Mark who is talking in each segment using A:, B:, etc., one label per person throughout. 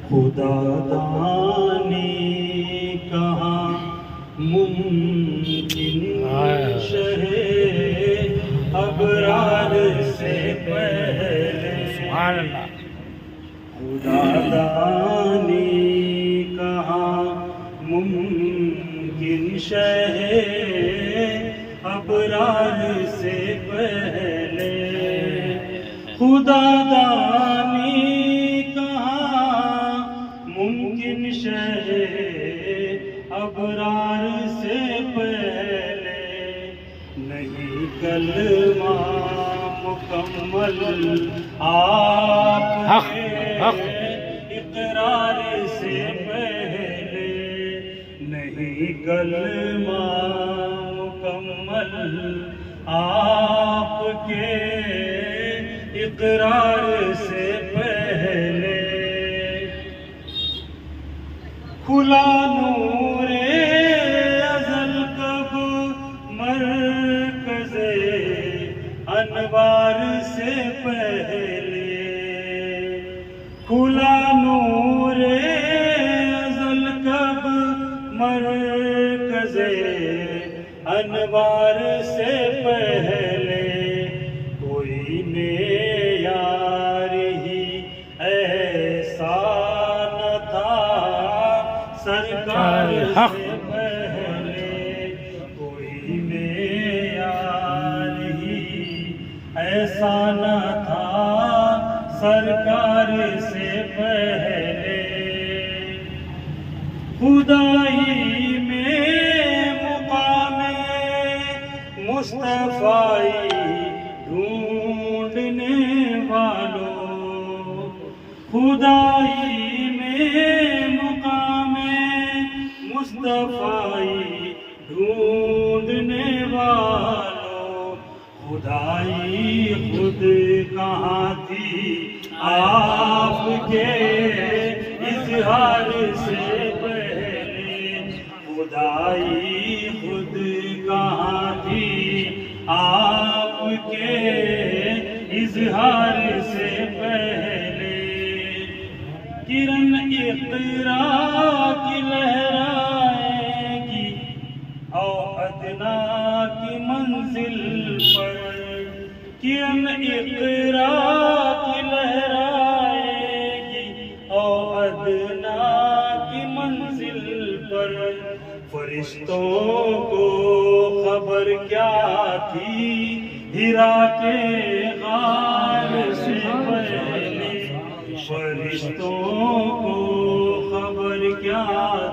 A: خدا دانی کہاں ممکن شہ ابرار سے پہلے خدا دانی کہاں ممکن شہ ابرار سے پہلے خدا دانی کہاں ممکن شہ ابرار سے پہلے نہیں کلمہ مکمل آپ کے اقرار سے پہلے نہیں کلمہ مکمل آپ کے اقرار سے پہلے کھلا نور ازل کب مرکز انوار سے پہلے کھلا نور ازل کب مرکز انوار سے پہلے کوئی معیار ہی ایسا نہ تھا سرکار سے پہلے کوئی معیار ہی ایسا نہ تھا سرکار سے پہلے خدائی میں مقام مصطفی ڈھونڈنے والوں خدائی میں مقام مصطفی ڈھونڈنے والوں خدائی خود کہاں تھی آپ کے اظہار سے پہلے خدائی خود کہاں تھی آپ کے اظہار سے پہلے کرن اقرا کی لہرائے گی او ادنا کی منزل پر کرن اقرا کی لہرائے گی او ادنا کی منزل پر فرشتوں کو خبر کیا تھی ہیرا کے غار سے پہلے فرشتوں کو خبر کیا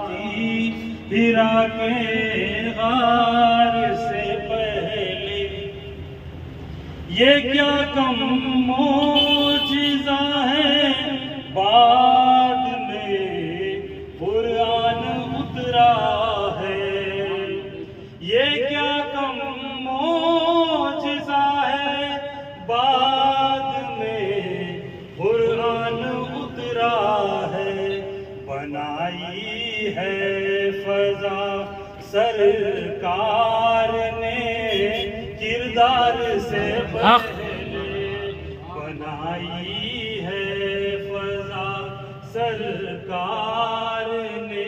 A: تھی ہیرا کے غار سے پہلے یہ کیا کم معجزہ ہے بعد میں قرآن اترا ہے یہ کیا کم معجزہ ہے بعد میں قرآن اترا ہے بنائی ہے فضا سرکار نے کردار سے پہلے بنائی ہے فضا سرکار نے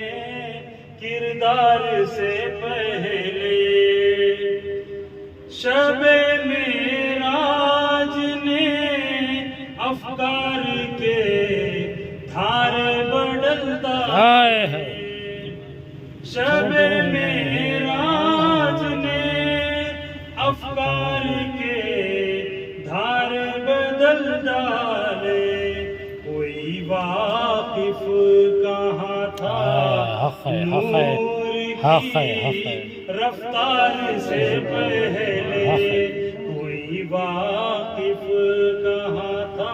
A: کردار سے پہلے شب معراج نے افکار کے دھارے بدلتا ہے شب معراج نے افکار کے دھارے بدل ڈالے کوئی واقف کہاں تھا نور کی رفتار سے پہلے کوئی واقف کہاں تھا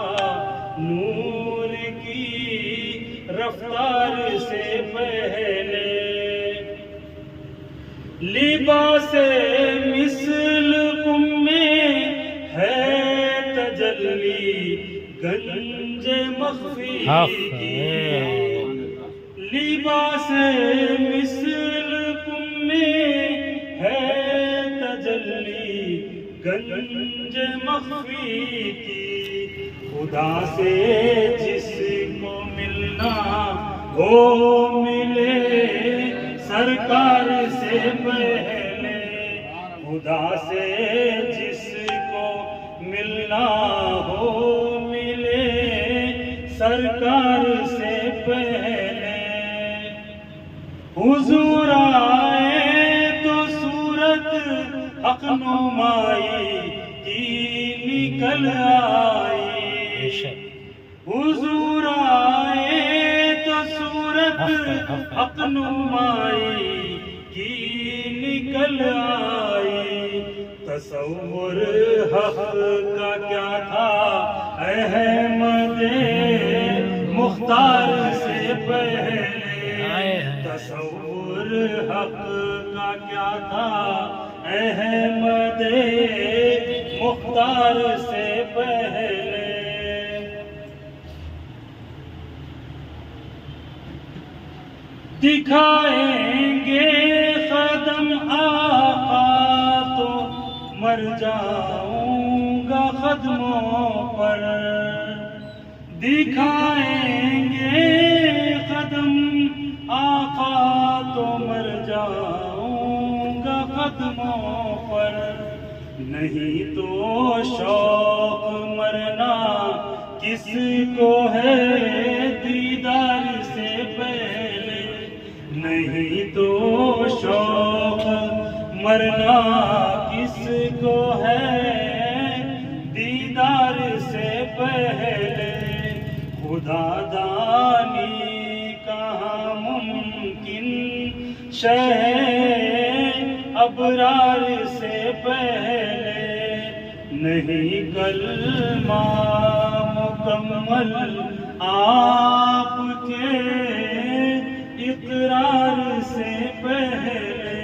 A: نور کی رفتار سے پہلے لباس مثل کم میں ہے تجلی گنج مخفی کی لباس مثل کم میں ہے تجلی گنج مخفی کی خدا سے جس کو ملنا وہ ملے سرکار سے پہلے، خدا سے جس کو ملنا ہو ملے سرکار سے پہلے۔ حضور آئے تو صورت حق نمائی کی نکل آئی، حضور آئے تو صورت حق نمائی کی نکل آئی۔ تصور حق کا کیا تھا احمد مختار سے پہلے، تصور حق کا کیا تھا احمد مختار سے پہلے۔ دکھائیں گے قدم آقا تو مر جاؤں گا قدموں پر، دکھائیں گے قدم آقا تو مر جاؤں گا قدموں پر۔ نہیں تو شوق مرنا کس کو ہے دیدار سے پہلے، نہیں تو شوق مرنا کس کو ہے دیدار سے پہلے۔ خدا دانی کہاں ممکن شے ابرار سے پہلے، نہیں کلمہ مکمل آپ کے اقرار سے پہلے۔